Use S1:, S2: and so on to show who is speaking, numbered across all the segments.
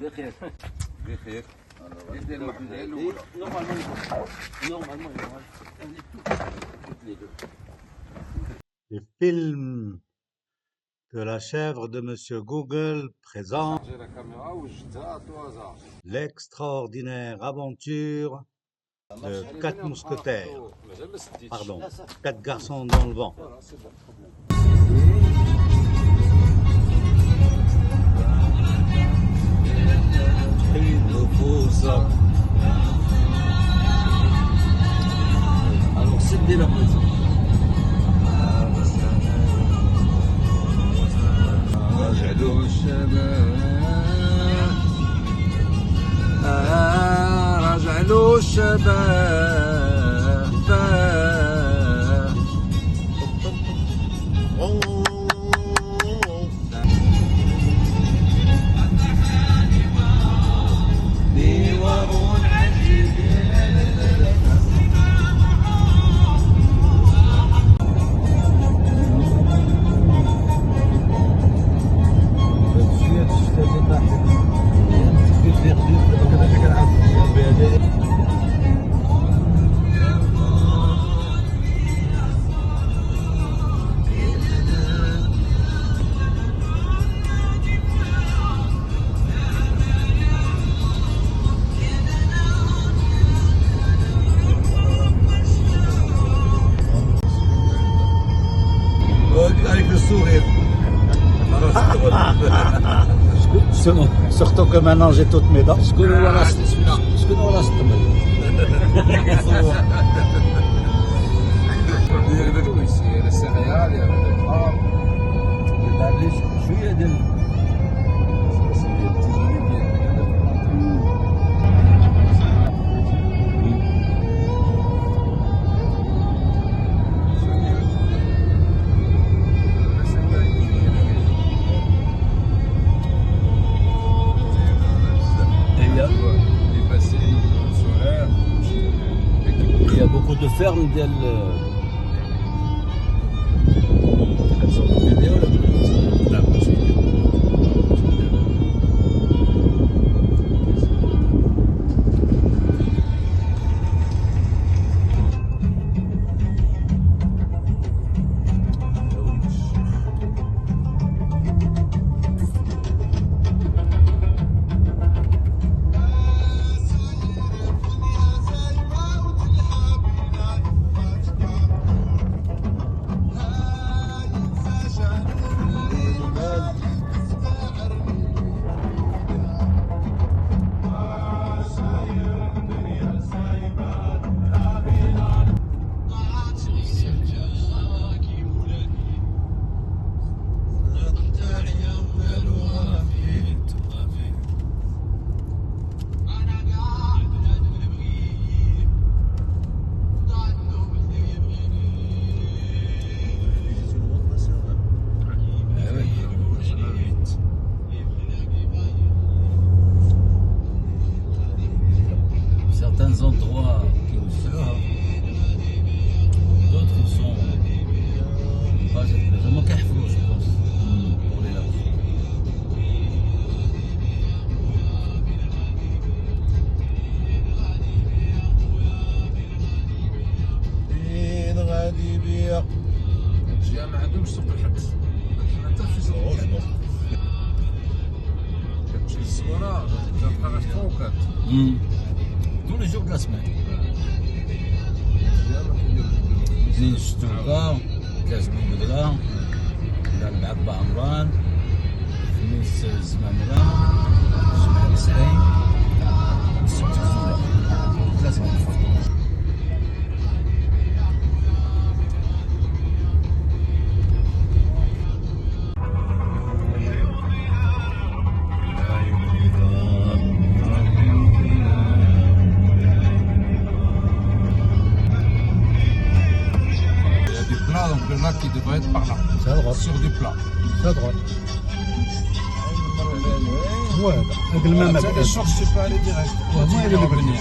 S1: بخير
S2: بخير.
S1: يدير الوحدة الأولى نورمالمون
S3: Les films que la chèvre de Monsieur Google présente
S2: J'ai la caméra وجدتها au hasard.
S3: l'extraordinaire aventure de quatre mousquetaires.
S2: مازال ما سديتش.
S3: Pardon, quatre garçons dans le vent.
S2: Voilà, c'est bon.
S1: Alors سدي لا بغيتي
S2: رجعوا الشباب رجعوا الشباب
S1: avec le sourire.
S3: Surtout que maintenant j'ai toutes mes dents.
S1: شكون هو راس celui-là شكون هو راس التمر
S2: يا السيريال يا
S1: معليش شويه ديال Il y a beaucoup de fermes ديال كتصور فيديو ولا certains endroits qui ont cela, d'autres ils sont pas vraiment كيحفروا je pense pour les larges.
S2: فين غادي بيا الجهه ما عندهمش سوق الحبس حتى في سوق الحبس كتمشي للزوره تلقى غير فوقات
S1: Tous les jours de la semaine.
S2: الجهه ما كيديروش
S1: اثنين الشتوكة، ثلاث بومدرة، الأربعة بعمران، الخميس الزمامرة، الجمعة السعين، السبت الزولة. ثلاث مرات.
S2: Donc le lac qui devrait être par là,
S3: C'est à droite.
S2: sur des plats.
S3: C'est à droite. Ouais, avec le même
S2: Les sources, tu peux aller direct.
S3: moi, il est
S2: revenir.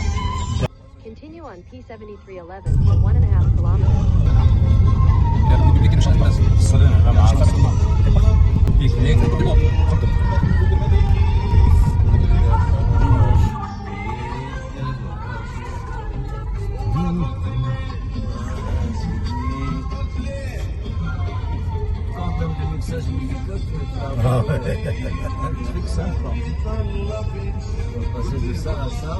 S4: Continue on P7311 for 1.5 kilometers.
S2: يعني بدك نمشي الناس الصديق انا ما عارف
S1: هيك هيك. Un truc simple. On va passer de ça à ça.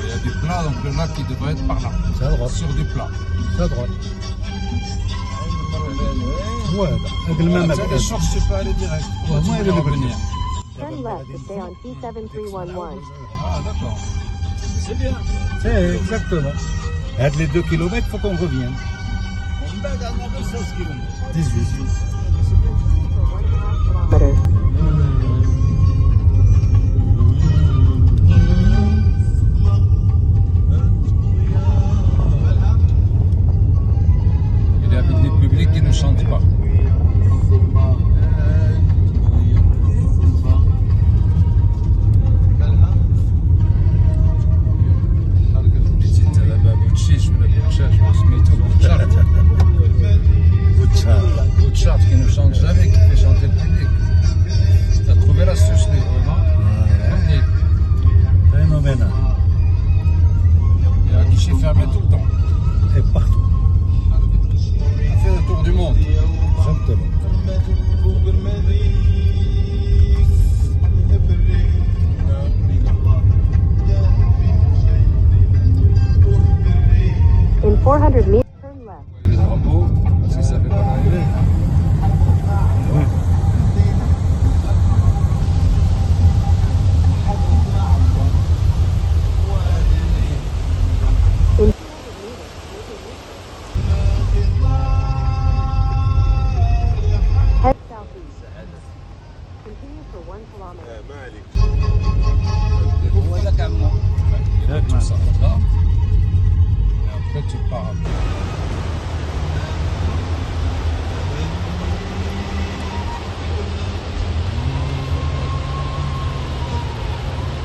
S2: Il y a des plats, donc le lac il devrait être par là.
S3: C'est à droite.
S2: Sur des plats.
S3: C'est à droite. Ouais, avec le même
S2: C'est des
S3: acteur.
S2: sources, tu peux aller direct.
S3: Ouais, moi,
S2: Tu
S3: elle
S2: peux
S3: est
S2: revenir.
S4: Turn left to stay on P7311.
S2: Ah, d'accord.
S1: C'est bien.
S3: C'est exactement. Avec les 2 km, il faut qu'on revienne.
S1: On bat dans 16 km.
S3: 18.
S4: For 1.5 kilometers.
S2: Il y a des publics qui ne chantent pas. Bouchard qui ne chante jamais, qui fait chanter le public. Tu as trouvé l'astuce, lui, vraiment.
S3: Phénoménal.
S2: Il y a un guichet fermé tout le temps.
S3: Et partout.
S2: Il a fait le tour du monde.
S3: Exactement.
S4: In 400 meters, turn left.
S2: Les drapeaux, parce que ça fait pas l'arrivée.
S4: In head southeast. Continue for 1 kilometer.
S1: هو ذاك عمو.
S2: Tout ça, là. Et après, tu pars.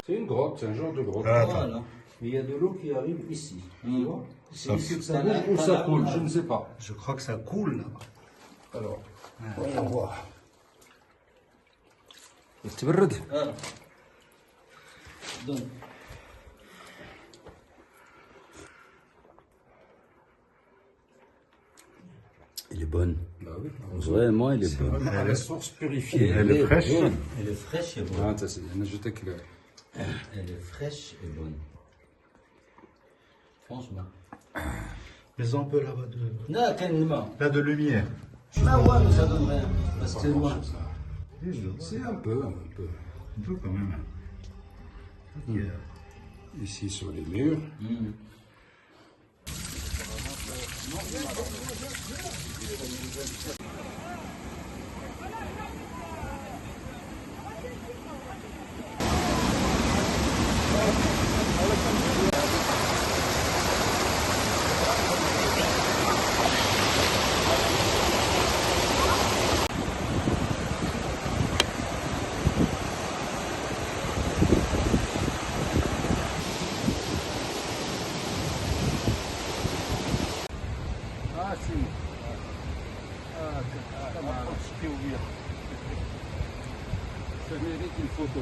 S2: C'est une grotte, c'est un genre de grotte.
S1: Voilà. Mais il y a de l'eau qui arrive ici. Tu vois? C'est ici que ça
S2: Où ça coule, je ne sais pas.
S3: Je crois que ça coule là.
S2: Alors,
S3: Voyons voir.
S2: تبرد.
S1: Voilà. Donc,
S5: Elle est bonne.
S2: Bah oui.
S5: Vraiment, elle est bonne.
S2: À la source purifiée.
S3: Elle est fraîche.
S1: bonne. Elle est fraîche et bonne.
S2: Ah, ça c'est bien. Je t'éclaire.
S1: Elle est fraîche et bonne. Franchement.
S3: Mais un peu là-bas de...
S1: Là, tellement.
S3: Là de lumière.
S1: Là, ouais, mais ça donne rien. Parce que c'est loin.
S2: C'est un peu.
S3: Un peu quand même.
S2: Ici sur les murs. Ah, si. Ça mérite une photo.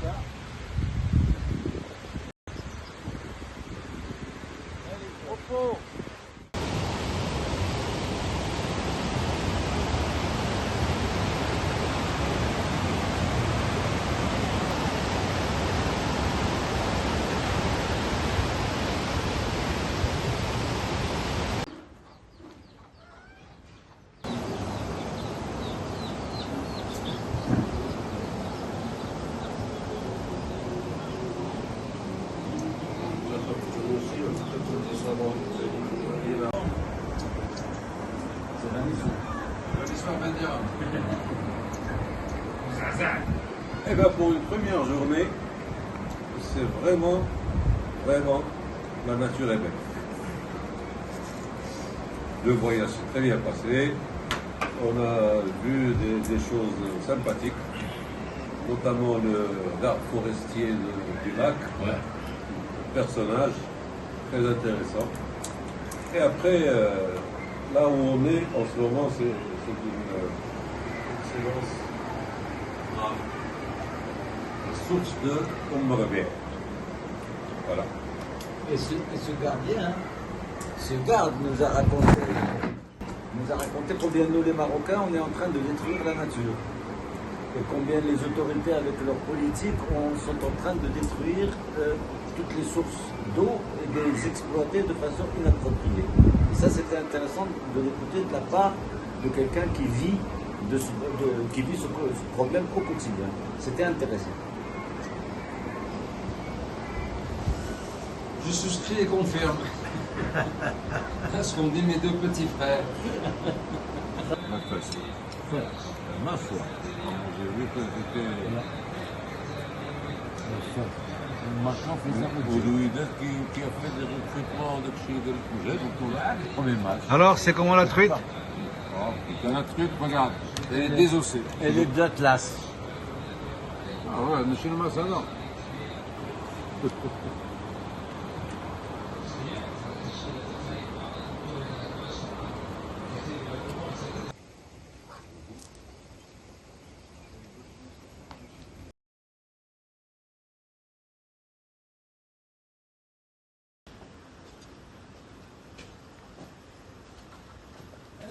S2: Ça. Allez,
S6: Eh ben pour une première journée, c'est vraiment la nature est belle. Le voyage s'est très bien passé. On a vu des choses sympathiques, notamment l'arbre forestier du lac.
S1: Ouais.
S6: Personnage très intéressant. Et après, là où on est en ce moment, c'est une excellence à la source de Rabia. Voilà.
S1: Et ce gardien, ce garde nous a raconté combien nous les Marocains, on est en train de détruire la nature. Et combien les autorités avec leur politique sont en train de détruire toutes les sources d'eau et de les exploiter de façon inappropriée. Et ça, c'était intéressant de l'écouter de la part de quelqu'un qui vit ce problème au quotidien. C'était intéressant.
S7: Je souscris et confirme. Ce qu'ont dit mes deux petits frères.
S2: Ma foi. J'ai vu que c'était Louis qui a fait des recrutements de chez le projet, donc on a le premier match.
S3: Alors, c'est comment la truite?
S2: Oh putain, la truite, regarde, elle est désossée.
S1: Elle est de classe.
S2: Ah ouais, monsieur le Massador.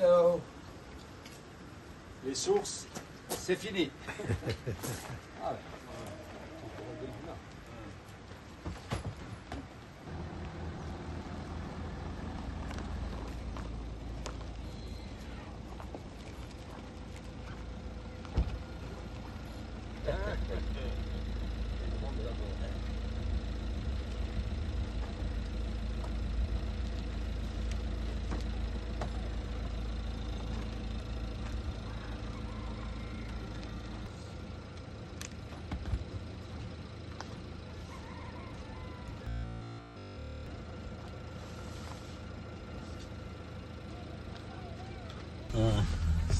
S1: Hello. Les sources, c'est fini.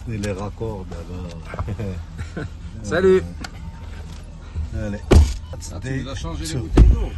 S3: C'est les raccords d'abord.
S7: Salut.
S3: Allez.
S2: Tu nous as changé les bouteilles d'eau.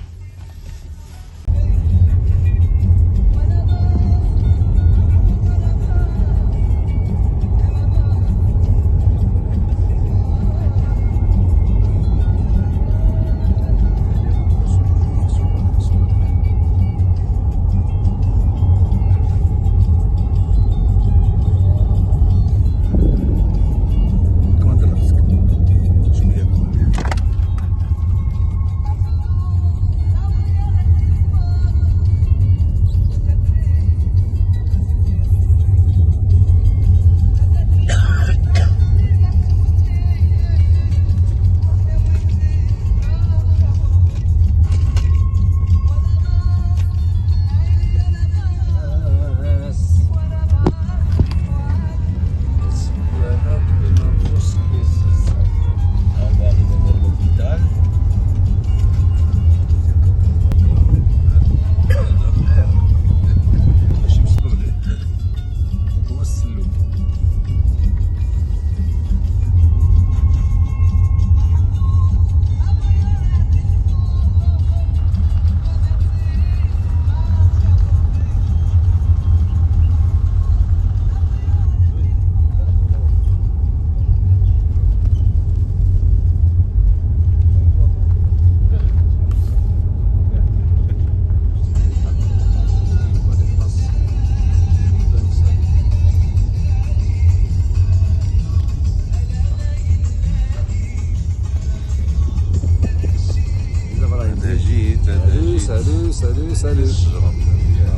S7: Salut.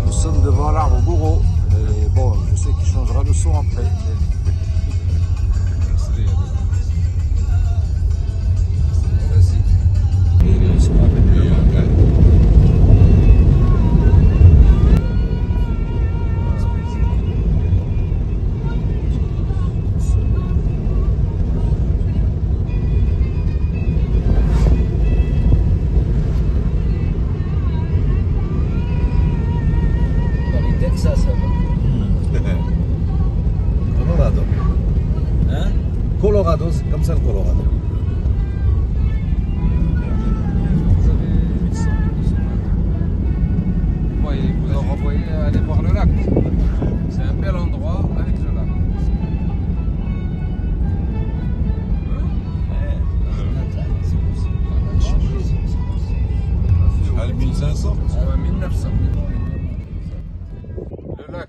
S7: Nous sommes devant l'arbre Bourreau. Et bon, je sais qu'il changera de son après.
S3: Colorado.
S1: Hein?
S3: Colorado, c'est comme ça le Colorado.
S7: Vous avez 800. Vous en renvoyez aller voir le lac.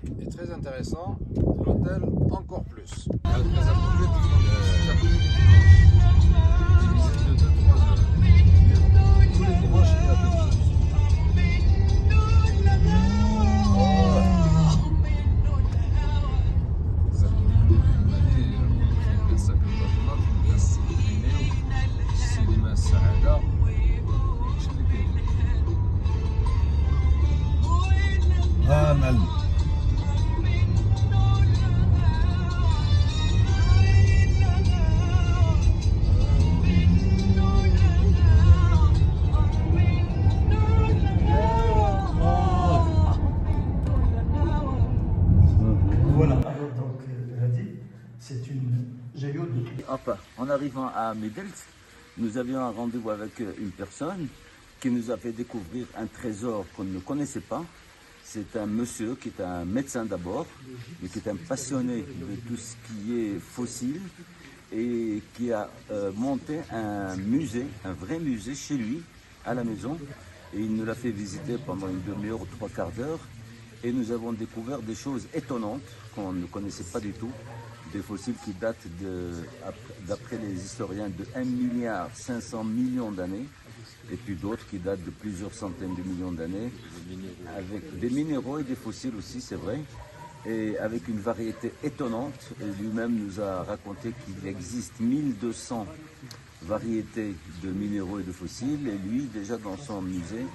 S7: lac est très intéressant, l'hôtel encore plus. Tous les dimanches, il y a quelque chose.
S3: معلم.
S1: Voilà, alors donc, c'est une géode. Enfin, en arrivant à Midelt, nous avions un rendez-vous avec une personne qui nous a fait découvrir un trésor qu'on ne connaissait pas. C'est un monsieur qui est un médecin d'abord, mais qui est un passionné de tout ce qui est fossile et qui a monté un musée, un vrai musée chez lui, à la maison. Et il nous l'a fait visiter pendant une demi-heure ou trois quarts d'heure. Et nous avons découvert des choses étonnantes qu'on ne connaissait pas du tout. Des fossiles qui datent, d'après les historiens, de 1,5 milliard d'années. Et puis d'autres qui datent de plusieurs centaines de millions d'années. Avec des minéraux et des fossiles aussi, c'est vrai. Et avec une variété étonnante. Et lui-même nous a raconté qu'il existe 1200 variétés de minéraux et de fossiles. Et lui, déjà dans son musée,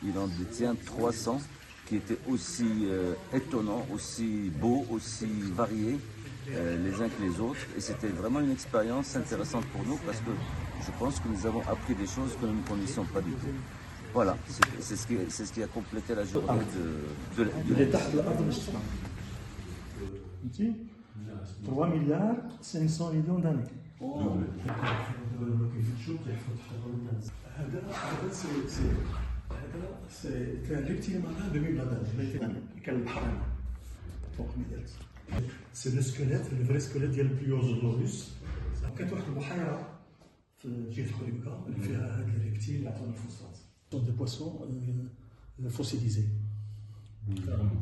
S1: il en détient 300 qui étaient aussi étonnants, aussi beaux, aussi variés les uns que les autres. Et c'était vraiment une expérience intéressante pour nous parce que je pense que nous avons appris des choses que nous ne connaissions pas du tout. Voilà, c'est ce qui a complété la journée de
S8: اللي تحت الارض مش تسمع فهمتي 3 مليار 500 مليون داني كيف تشوف يحفظ الناس هذا كان ريبتيل معناها 2000 داني كان البحر فوق ميدالت سي لو سكيليت لو فري سكيليت ديال البليوزودوريوس كانت واحد البحيره في جهه خريبكه اللي فيها هاد الريبتيل اللي عطانا الفوسفات دي بواسون فوسيليزي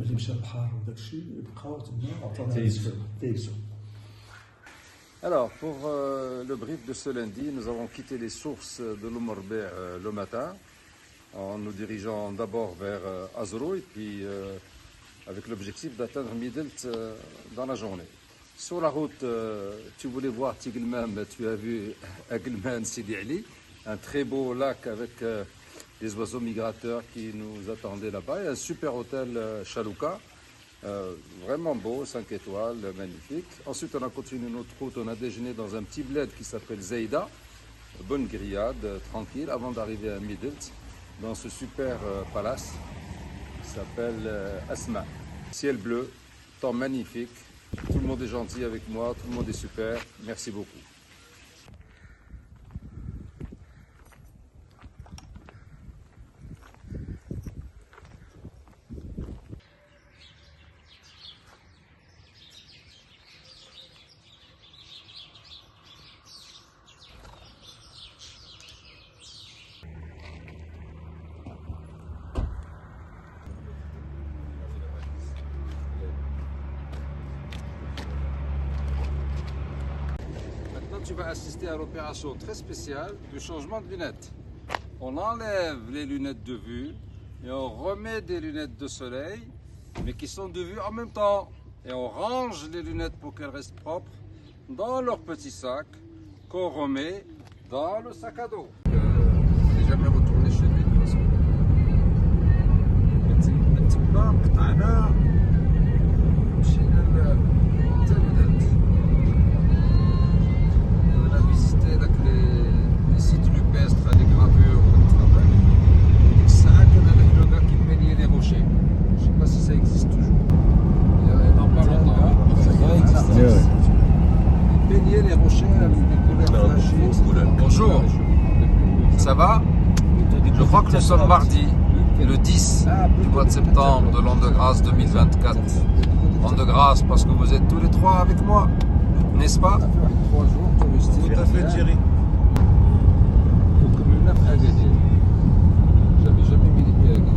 S8: ملي مشى البحر وداك الشيء بقاو تما عطانا تيسو.
S7: Alors, pour le brief de ce lundi, nous avons quitté les sources de l'Oumorbé le matin, en nous dirigeant d'abord vers Azro, et puis avec l'objectif d'atteindre Midelt dans la journée. Sur la route, tu voulais voir Tigelman, tu as vu Agelman Sidi Ali, un très beau lac avec des oiseaux migrateurs qui nous attendaient là-bas, et un super hôtel Chalouka. Vraiment beau, 5 étoiles, magnifique. Ensuite, on a continué notre route, on a déjeuné dans un petit bled qui s'appelle Zeida. Bonne grillade, tranquille, avant d'arriver à Midelt, dans ce super palace qui s'appelle Asma. Ciel bleu, temps magnifique, tout le monde est gentil avec moi, tout le monde est super, merci beaucoup. Tu vas assister à l'opération très spéciale du changement de lunettes. On enlève les lunettes de vue et on remet des lunettes de soleil, mais qui sont de vue en même temps. Et on range les lunettes pour qu'elles restent propres dans leur petit sac qu'on remet dans le sac à dos. On n'est jamais retourné chez lui de toute façon. Les sites rupestres, les gravures, le travail. Ça a avec le gars qui peignait les rochers. Je ne sais pas si ça existe toujours. Il y avait dans pas longtemps. Il peignait les rochers avec des couleurs flashy, etc. Bonjour, ça va? Je crois que nous sommes mardi, le 10 du mois de septembre de l'an de grâce 2024. L'an de grâce parce que vous êtes tous les trois avec moi, n'est-ce pas? 3 jours touristiques.
S3: Tout à fait, Thierry.
S7: Commune à Agadir. J'avais jamais mis les pieds à Agadir.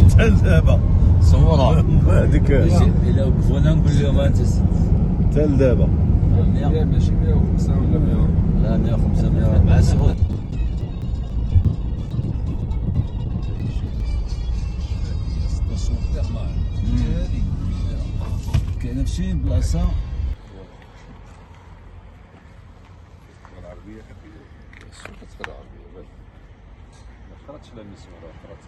S3: حتى دابا
S5: صورة
S3: هذيك
S5: إلا وقفونا نقول لهم أنت سد
S3: حتى دابا
S7: ماشي 105 ولا 100.
S5: لا 105 104 سعود
S7: ستاسيون تيرمال هذيك
S5: كاينه في شي بلاصة
S6: العربيه حبيبي
S7: السوق تقرا عربيه ما خرجتش لا ميسيون راه خرجت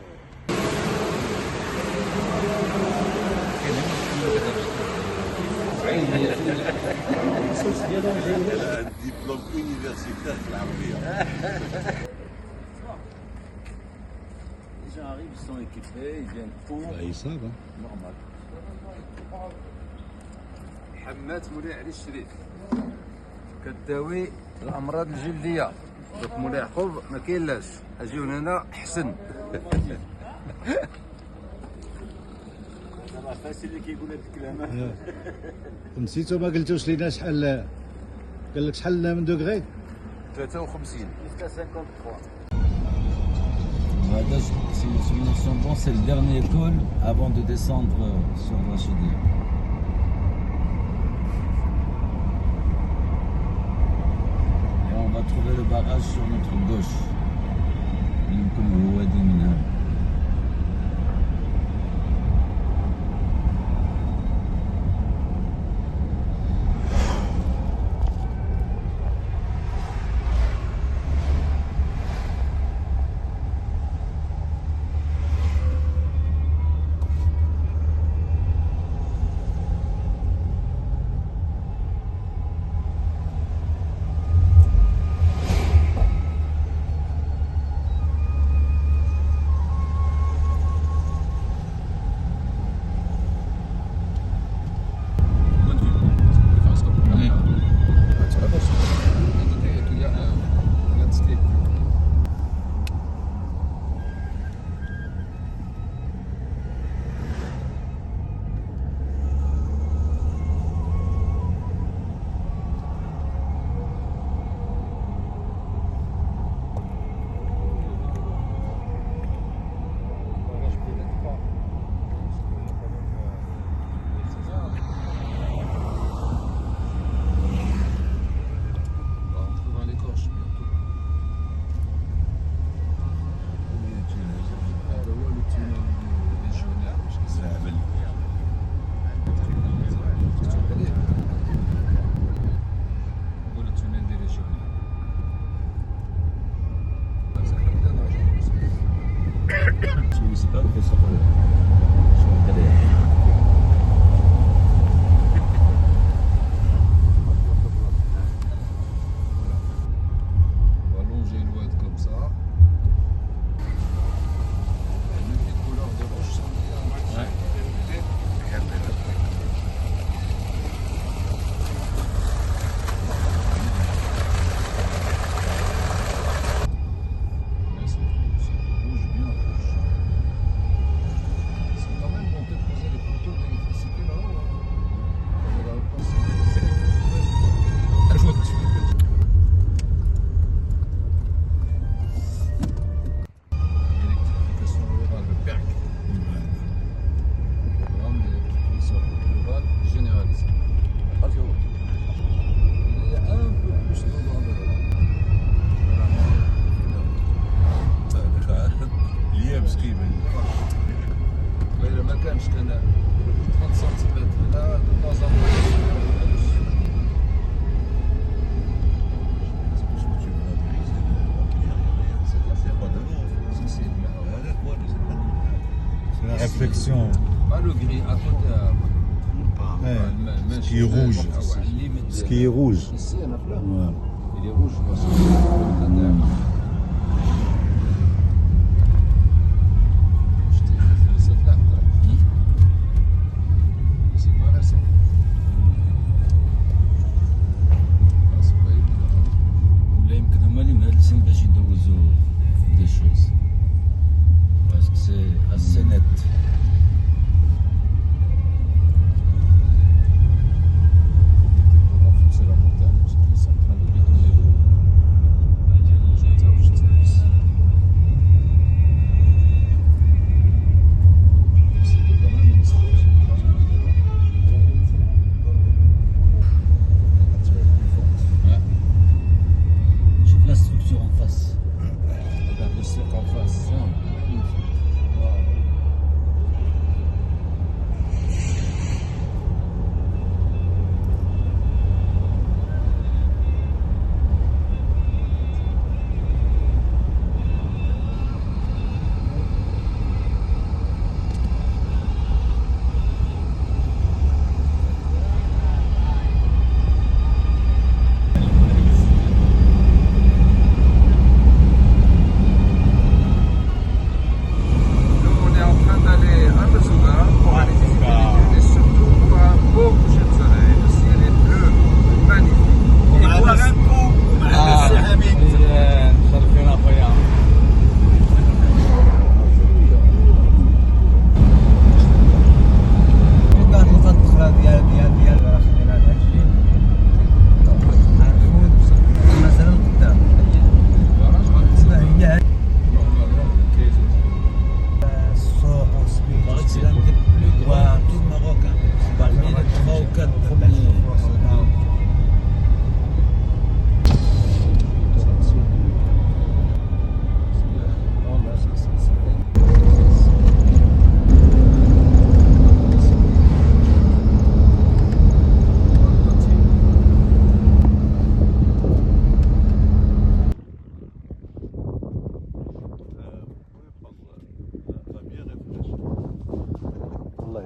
S6: دبلوم يونيفرسيتير في العربيه.
S5: Les gens arrivent, ils sont équipés, ils viennent pour
S3: يصاب
S5: normal.
S7: حمات مولاي علي الشريف كداوي الامراض الجلديه. دوك مولاي يعقوب ما كاين لاش اجيو هنا احسن.
S3: نسيتو ما قلتوش لينا شحال قال لك شحال من دوغري
S7: 53.
S5: Voilà, si mes souvenirs sont bons, c'est le dernier col avant de descendre sur la chaudière. Et on va trouver le barrage sur notre gauche. Comme le Wadi Minhal.
S3: réflexion.
S7: Pas le gris, à côté.
S3: Ce qui est rouge. Ce qui est rouge.
S7: Ici, il y en a plein.
S3: Ouais.
S7: Il est rouge, parce que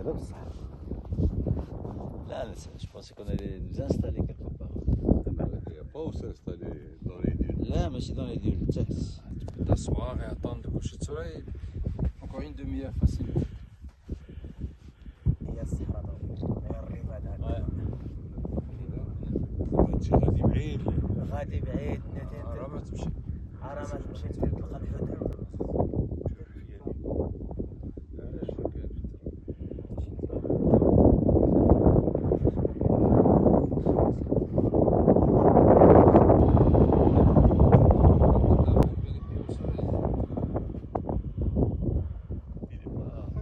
S1: هذا بصح. لا je pensais qu'on allait nous installer quelque part.
S6: Il n'y a pas où s'installer dans les dunes.
S1: لا ماشي dans les dunes تحت.
S7: T'asseoir et attendre de coucher de soleil. Encore une demi-heure facile.
S9: هي الصحراء هي الرمال هكا.
S6: غادي بعيد.
S9: غادي بعيد
S7: راه ما تمشي.
S9: عرا ما تمشي تلقى الحوت.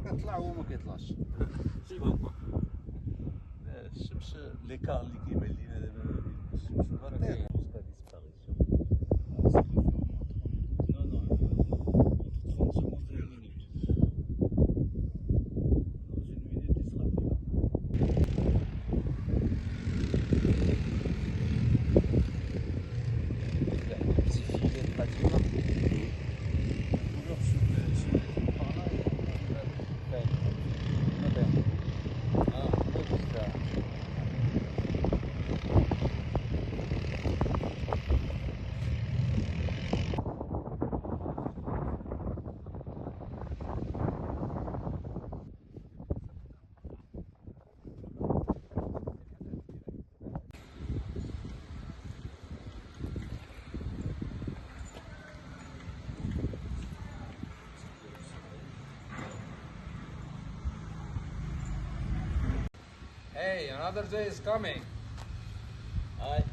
S7: كيطلع هو ما كيطلعش.
S6: الشمس ليكار اللي كيبان لينا دابا الشمس باقي.
S7: Hey, another day is coming.
S1: Aye.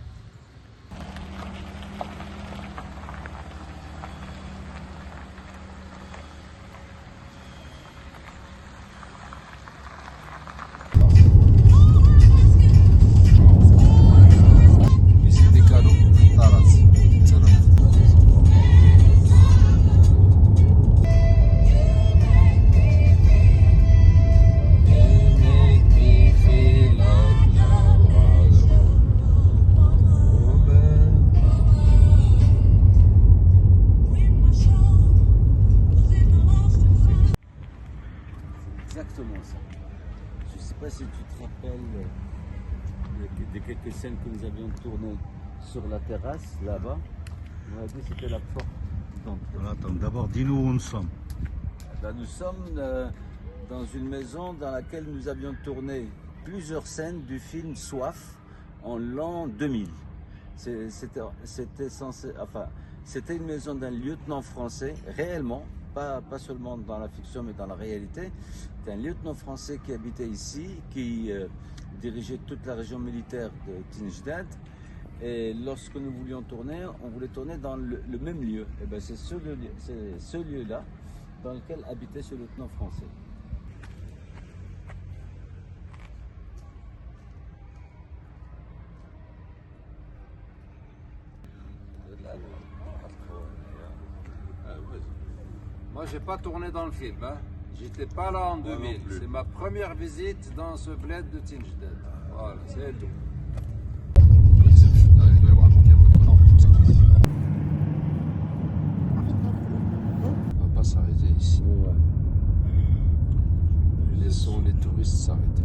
S7: C'est des cadeaux. Taras.
S1: Exactement ça. Je ne sais pas si tu te rappelles de quelques scènes que nous avions tournées sur la terrasse, là-bas. On a dit que c'était la porte d'entrée.
S3: Attends, d'abord dis-nous où nous sommes.
S1: Ben, nous sommes dans une maison dans laquelle nous avions tourné plusieurs scènes du film Soif en l'an 2000. C'était une maison d'un lieutenant français, réellement, pas seulement dans la fiction mais dans la réalité. C'était un lieutenant français qui habitait ici, qui dirigeait toute la région militaire de Tinjdad. Et lorsque nous voulions tourner, on voulait tourner dans le même lieu. Et ben c'est ce lieu-là dans lequel habitait ce lieutenant français.
S7: Moi, j'ai pas tourné dans le film. Hein. J'étais pas là en 2000. C'est ma première visite dans ce bled de Tinjdad. Voilà, c'est tout. On va pas s'arrêter ici. Laissons les touristes s'arrêter.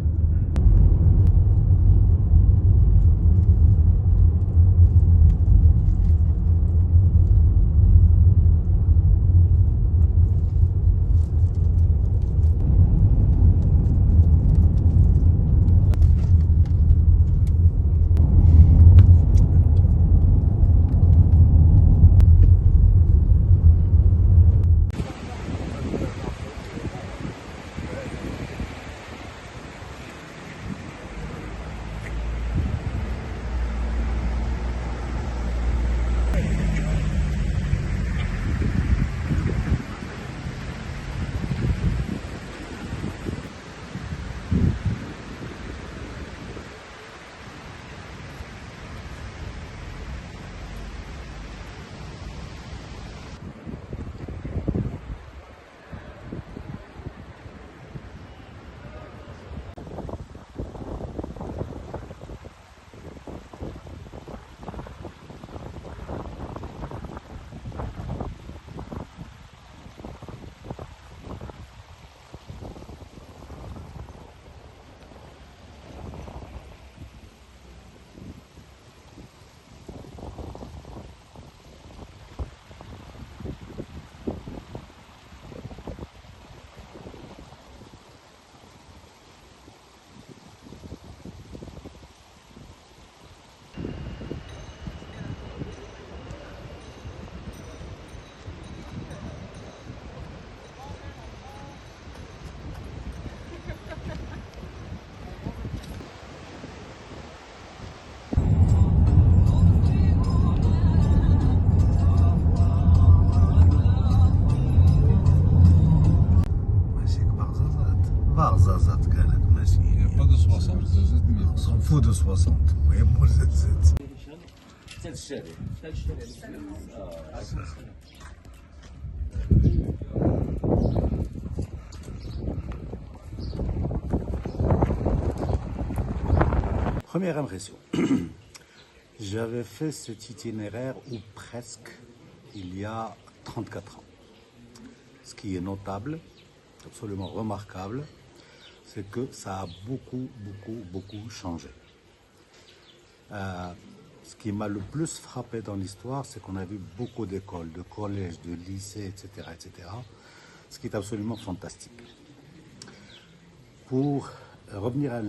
S3: 60.
S2: زاد
S3: On s'en fout de 60. Oui, moi, c'est.
S1: ثالث الشارع.
S3: Première impression. J'avais fait cet itinéraire, ou presque, il y a 34 ans. Ce qui est notable, absolument remarquable, c'est que ça a beaucoup changé. Ce qui m'a le plus frappé dans l'histoire, c'est qu'on a vu beaucoup d'écoles, de collèges, de lycées, etc., ce qui est absolument fantastique. Pour revenir à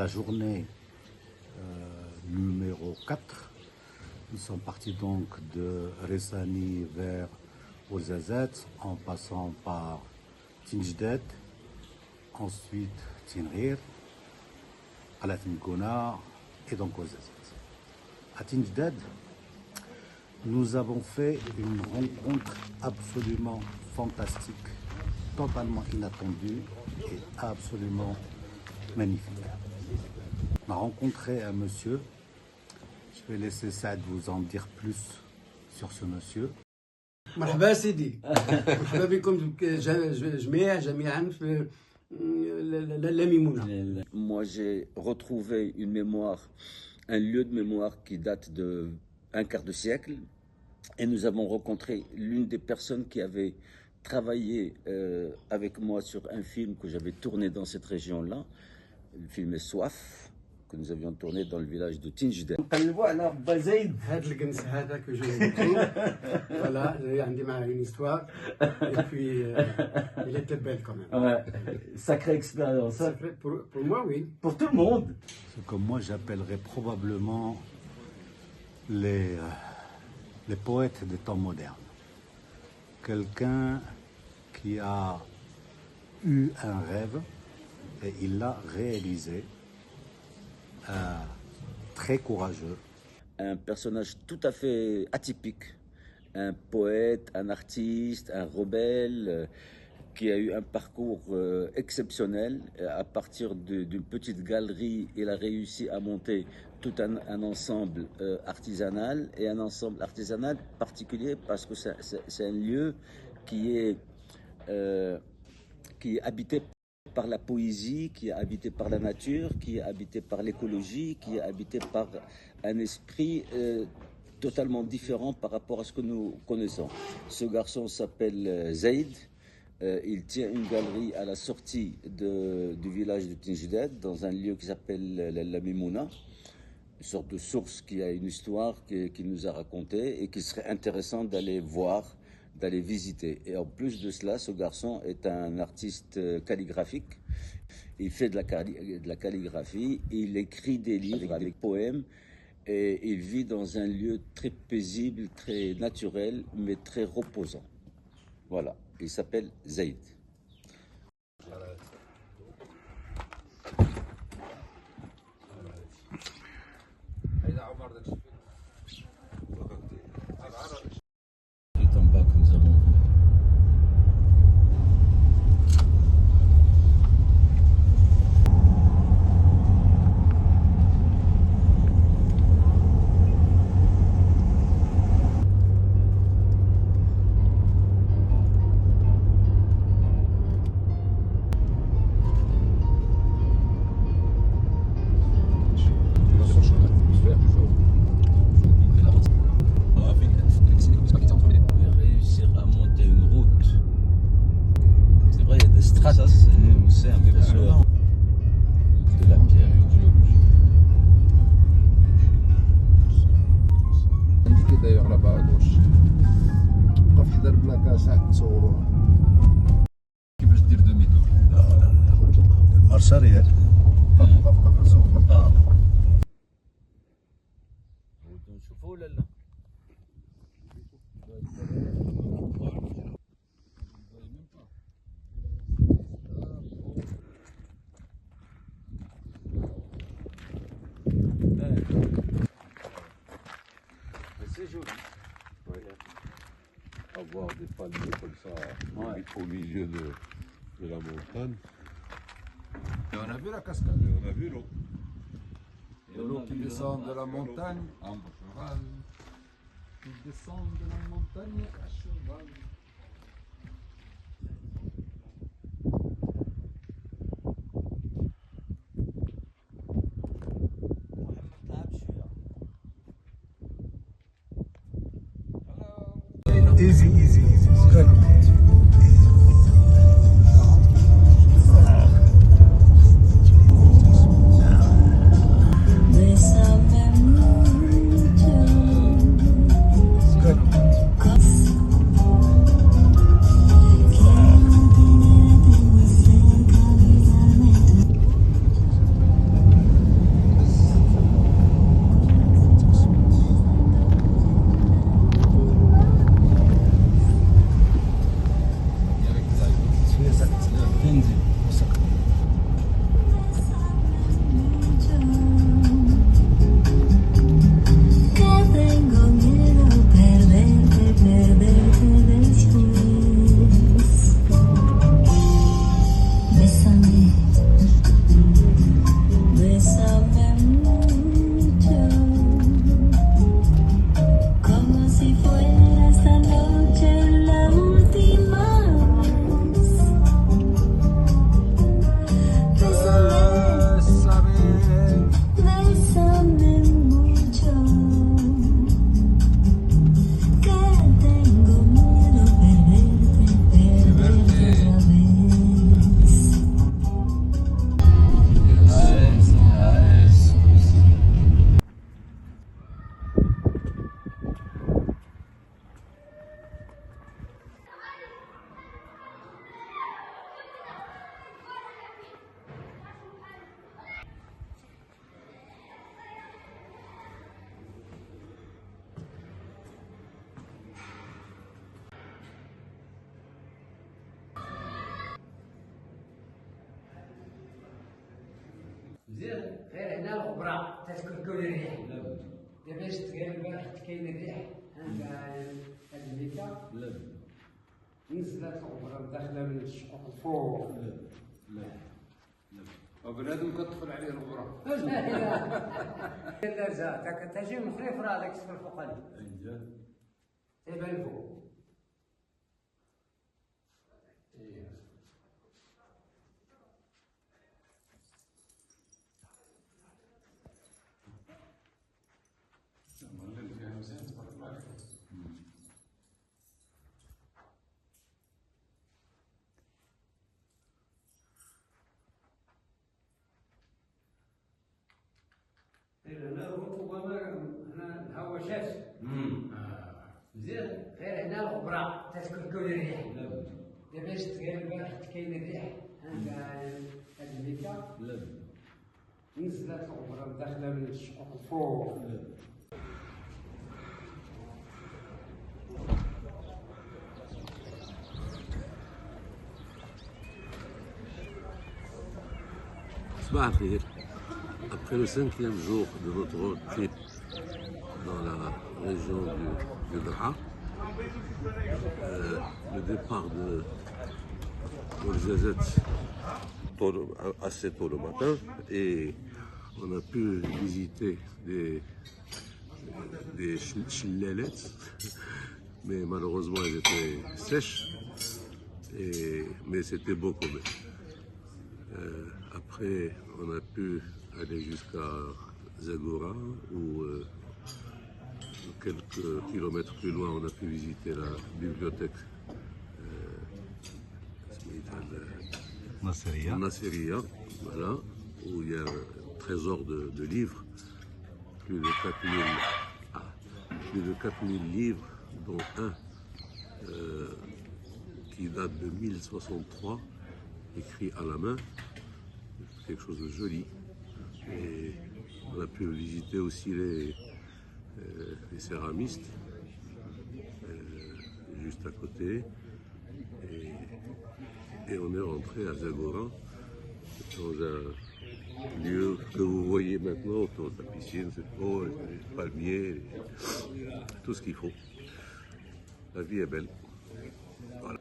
S3: la journée numéro 4, nous sommes partis donc de Ressani vers Ouarzazate, en passant par Tinjded, ensuite Tinrir, Alatmgouna et donc Ouarzazate. À Tinjded, nous avons fait une rencontre absolument fantastique, totalement inattendue et absolument magnifique. On a rencontré un monsieur, je vais laisser Saad vous en dire plus sur ce monsieur.
S10: مرحبا سيدي مرحبا بكم جميعا في لا ميمونة.
S5: Moi, j'ai retrouvé une mémoire, un lieu de mémoire qui date d'un quart de siècle. Et nous avons rencontré l'une des personnes qui avait travaillé avec moi sur un film que j'avais tourné dans cette région-là. Le film est Soif, que nous avions tourné dans le village de Tinjded.
S10: هذا الكنس هذا que j'ai vécu, voilà, عندي معاه une histoire, et puis il était belle quand même.
S1: Ouais, sacrée expérience. Hein.
S10: Pour moi, oui.
S1: Pour tout le monde.
S3: Ce que moi j'appellerais probablement les poètes des temps modernes. Quelqu'un qui a eu un rêve et il l'a réalisé, très courageux.
S5: Un personnage tout à fait atypique, un poète, un artiste, un rebelle qui a eu un parcours exceptionnel. À partir d'une petite galerie, il a réussi à monter tout un ensemble artisanal, et un ensemble artisanal particulier parce que c'est un lieu qui est habité par la poésie, qui est habité par la nature, qui est habité par l'écologie, qui est habité par un esprit totalement différent par rapport à ce que nous connaissons. Ce garçon s'appelle Zaid. Il tient une galerie à la sortie du village de Tinjded, dans un lieu qui s'appelle la Mimouna, une sorte de source qui a une histoire qu'il nous a racontée et qu'il serait intéressant d'aller voir, d'aller visiter. Et en plus de cela, ce garçon est un artiste calligraphique. Il fait de la calligraphie, il écrit des livres avec des poèmes, et il vit dans un lieu très paisible, très naturel, mais très reposant. Voilà, il s'appelle Zaid. C'est en bas que nous avons vu. Réussir à monter une route. C'est vrai, il y a des strates, c'est impressionnant. De la pierre.
S2: indiqué d'ailleurs là-bas à gauche. وقف حدا البلاكا ساعة تصوروها. كيفاش دير دومي دور؟
S3: المارشة ريال.
S2: وقف زوق.
S5: نشوفوا ولا لا؟
S1: C'est joli.
S6: Avoir des palmiers comme ça au milieu de la montagne.
S7: Et on a vu la cascade.
S6: On a vu l'eau.
S7: L'eau qui descend de la montagne en cheval. Qui descend de la montagne à cheval.
S3: Easy, easy, easy.
S10: زين غير هنا الغبره تتكلكل الريح دابا شفت غير البارح كاين الريح هاد الميكا نزلت الغبره داخله من الشقوق الفوق
S7: وبنادم كتدخل عليه الغبره.
S10: لا زاد تجي مخريفره هذاك السفر الفوقاني تيبان فوق. هنا رطوبة هنا الهواء شاف مزيان غير هنا الغبرة تتكلكل الريح دابا شفت غير البارح كاين الريح هاد الميكا نزلت الغبرة داخلة من الشقوق الفوق.
S6: صباح الخير. Après le 5e jour de notre road trip dans la région du Draa, le départ de Ouarzazate assez tôt le matin, et on a pu visiter des chillettes, mais malheureusement elles étaient sèches, mais c'était beau quand même. Après, on a pu aller jusqu'à Zagora, où quelques kilomètres plus loin, on a pu visiter la bibliothèque Nasseria, voilà, où il y a un trésor de livres, plus de 4000 livres, dont un qui date de 1063, écrit à la main, quelque chose de joli. Et on a pu visiter aussi les céramistes, juste à côté. Et on est rentré à Zagora, dans un lieu que vous voyez maintenant autour de la piscine, c'est beau, les palmiers, tout ce qu'il faut. La vie est belle. Voilà.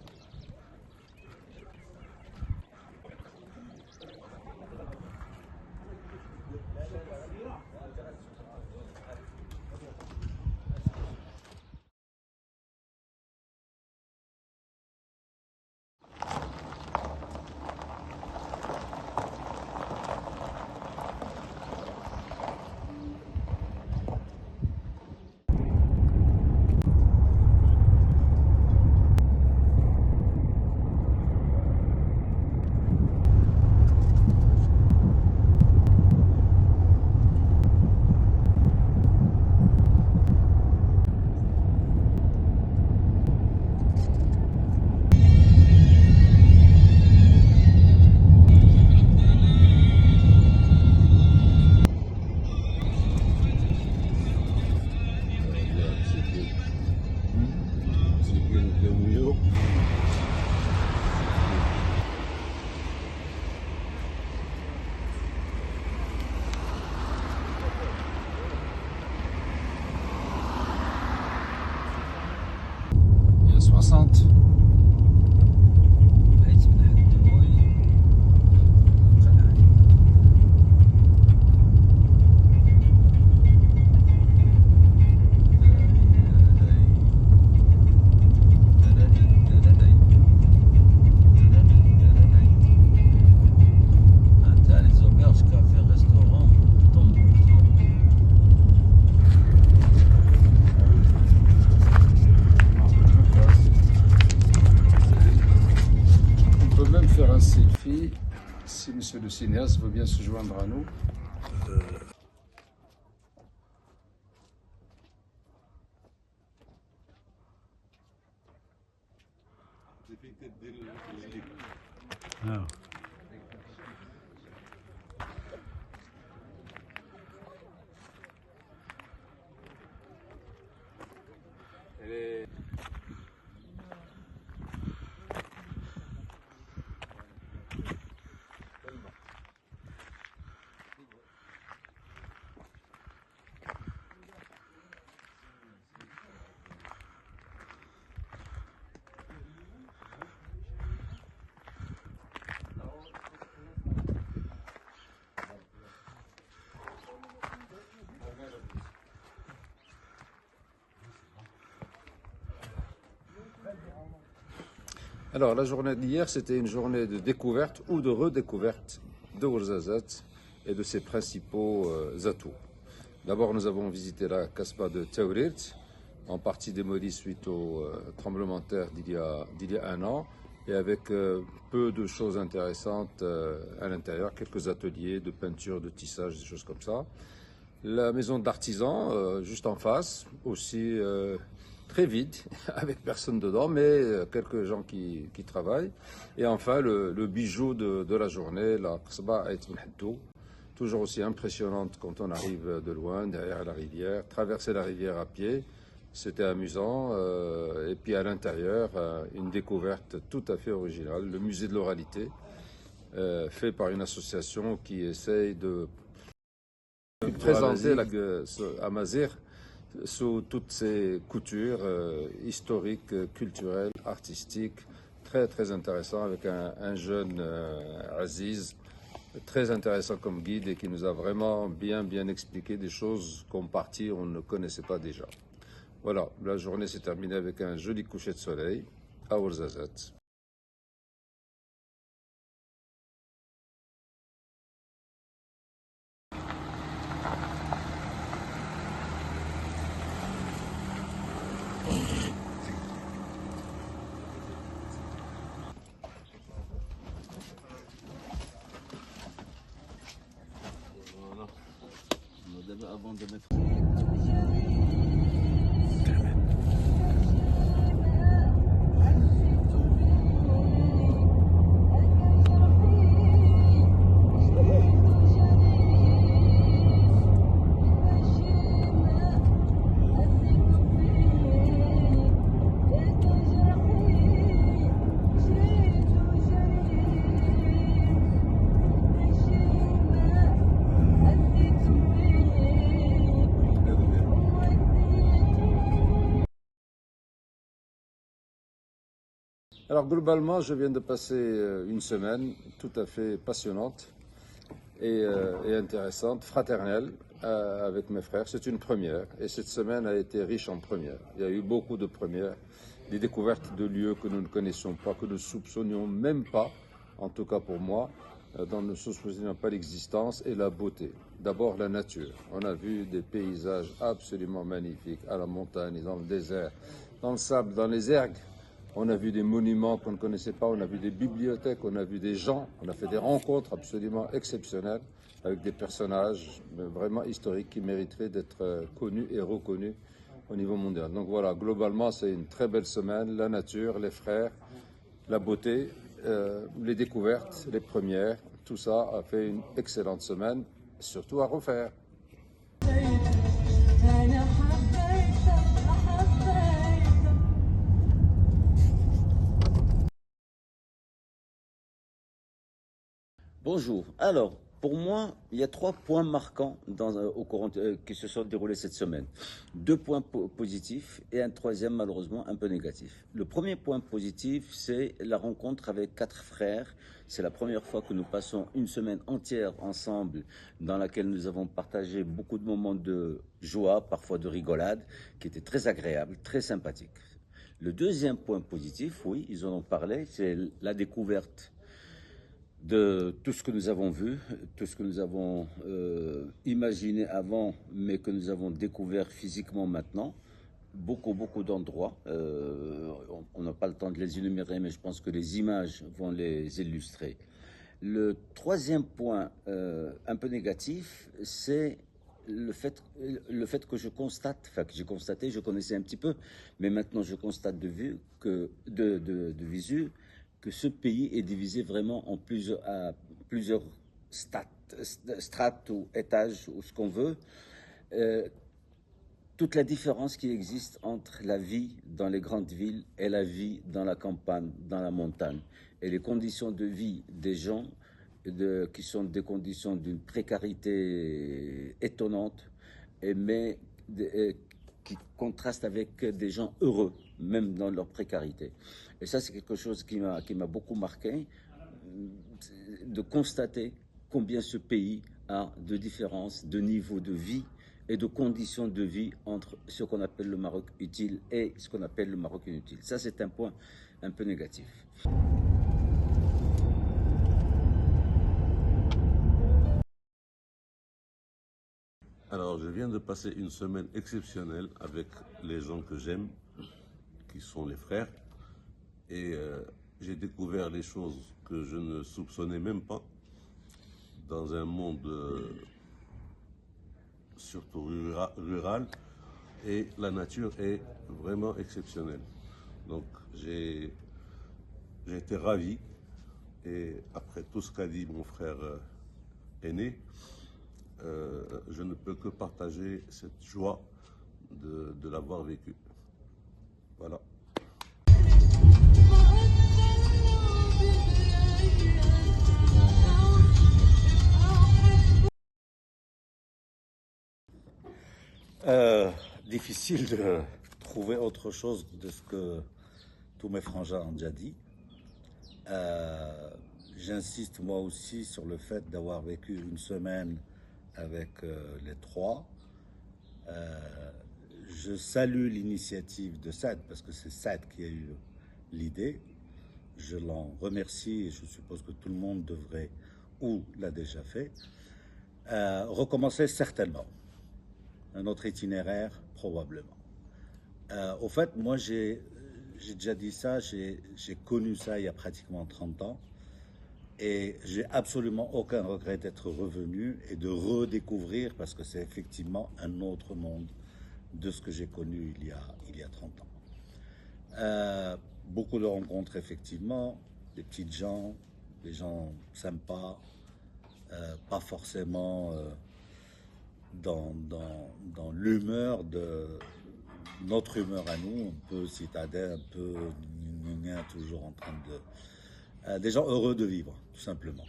S7: faire un selfie si monsieur le cinéaste veut bien se joindre à nous.
S3: Ah.
S7: Alors, la journée d'hier, c'était une journée de découverte ou de redécouverte de Ouarzazate et de ses principaux atouts. D'abord, nous avons visité la Kasbah de Taourit, en partie démolie suite au tremblement de terre d'il y a un an, et avec peu de choses intéressantes à l'intérieur, quelques ateliers de peinture, de tissage, des choses comme ça. La maison d'artisan, juste en face, aussi très vide, avec personne dedans, mais quelques gens qui travaillent. Et enfin, le bijou de la journée, la Kasbah Ait Ben Haddou, toujours aussi impressionnante quand on arrive de loin, derrière la rivière. Traverser la rivière à pied, c'était amusant. Et puis à l'intérieur, une découverte tout à fait originale, le musée de l'oralité, fait par une association qui essaye de présenter la Amazigh sous toutes ses coutures historiques, culturelles, artistiques, très très intéressant, avec un jeune Aziz, très intéressant comme guide et qui nous a vraiment bien expliqué des choses qu'en partie on ne connaissait pas déjà. Voilà, la journée s'est terminée avec un joli coucher de soleil à Ouarzazate.
S5: Avant de mettre...
S7: Alors globalement, je viens de passer une semaine tout à fait passionnante et intéressante, fraternelle, avec mes frères. C'est une première et cette semaine a été riche en premières. Il y a eu beaucoup de premières, des découvertes de lieux que nous ne connaissions pas, que nous ne soupçonnions même pas, en tout cas pour moi, dont nous ne soupçonnions pas l'existence et la beauté. D'abord la nature. On a vu des paysages absolument magnifiques à la montagne, dans le désert, dans le sable, dans les ergues. On a vu des monuments qu'on ne connaissait pas, on a vu des bibliothèques, on a vu des gens, on a fait des rencontres absolument exceptionnelles avec des personnages vraiment historiques qui mériteraient d'être connus et reconnus au niveau mondial. Donc voilà, globalement, c'est une très belle semaine. La nature, les frères, la beauté, les découvertes, les premières, tout ça a fait une excellente semaine, surtout à refaire.
S5: Bonjour. Alors, pour moi, il y a 3 points marquants au courant, qui se sont déroulés cette semaine. 2 points positifs et un troisième, malheureusement, un peu négatif. Le premier point positif, c'est la rencontre avec 4 frères. C'est la première fois que nous passons une semaine entière ensemble, dans laquelle nous avons partagé beaucoup de moments de joie, parfois de rigolade, qui étaient très agréables, très sympathiques. Le deuxième point positif, oui, ils en ont parlé, c'est la découverte de tout ce que nous avons vu, tout ce que nous avons imaginé avant, mais que nous avons découvert physiquement maintenant. beaucoup d'endroits. On n'a pas le temps de les énumérer, mais je pense que les images vont les illustrer. Le troisième point un peu négatif, c'est le fait que je constate, enfin que j'ai constaté, je connaissais un petit peu, mais maintenant je constate de visu que ce pays est divisé vraiment en plusieurs strates ou étages ou ce qu'on veut. Toute la différence qui existe entre la vie dans les grandes villes et la vie dans la campagne, dans la montagne, et les conditions de vie des gens qui sont des conditions d'une précarité étonnante, mais qui contrastent avec des gens heureux, même dans leur précarité. Et ça, c'est quelque chose qui m'a beaucoup marqué, de constater combien ce pays a de différences de niveau de vie et de conditions de vie entre ce qu'on appelle le Maroc utile et ce qu'on appelle le Maroc inutile. Ça, c'est un point un peu négatif.
S6: Alors, je viens de passer une semaine exceptionnelle avec les gens que j'aime, qui sont les frères, et j'ai découvert les choses que je ne soupçonnais même pas dans un monde surtout rural, et la nature est vraiment exceptionnelle. Donc j'ai été ravi, et après tout ce qu'a dit mon frère aîné, je ne peux que partager cette joie de l'avoir vécu. Voilà.
S3: Difficile de trouver autre chose de ce que tous mes frangins ont déjà dit. J'insiste moi aussi sur le fait d'avoir vécu une semaine avec les trois. Je salue l'initiative de Saad, parce que c'est Saad qui a eu l'idée. Je l'en remercie et je suppose que tout le monde devrait ou l'a déjà fait. Recommencer certainement. Un autre itinéraire, probablement. Au fait, moi, j'ai déjà dit ça, j'ai connu ça il y a pratiquement 30 ans, et j'ai absolument aucun regret d'être revenu et de redécouvrir, parce que c'est effectivement un autre monde de ce que j'ai connu il y a 30 ans. Beaucoup de rencontres, effectivement, des petites gens, des gens sympas, pas forcément dans l'humeur de notre humeur à nous, un peu citadin, un peu toujours en train de... des gens heureux de vivre, tout simplement.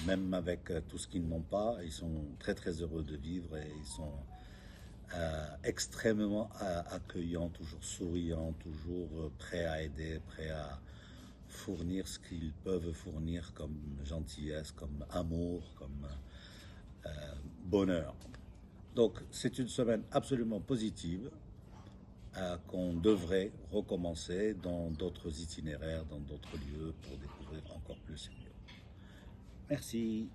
S3: Même avec tout ce qu'ils n'ont pas, ils sont très très heureux de vivre, et ils sont extrêmement accueillants, toujours souriants, toujours prêts à aider, prêts à fournir ce qu'ils peuvent fournir comme gentillesse, comme amour, comme bonheur. Donc c'est une semaine absolument positive qu'on devrait recommencer dans d'autres itinéraires, dans d'autres lieux, pour découvrir encore plus et mieux. Merci.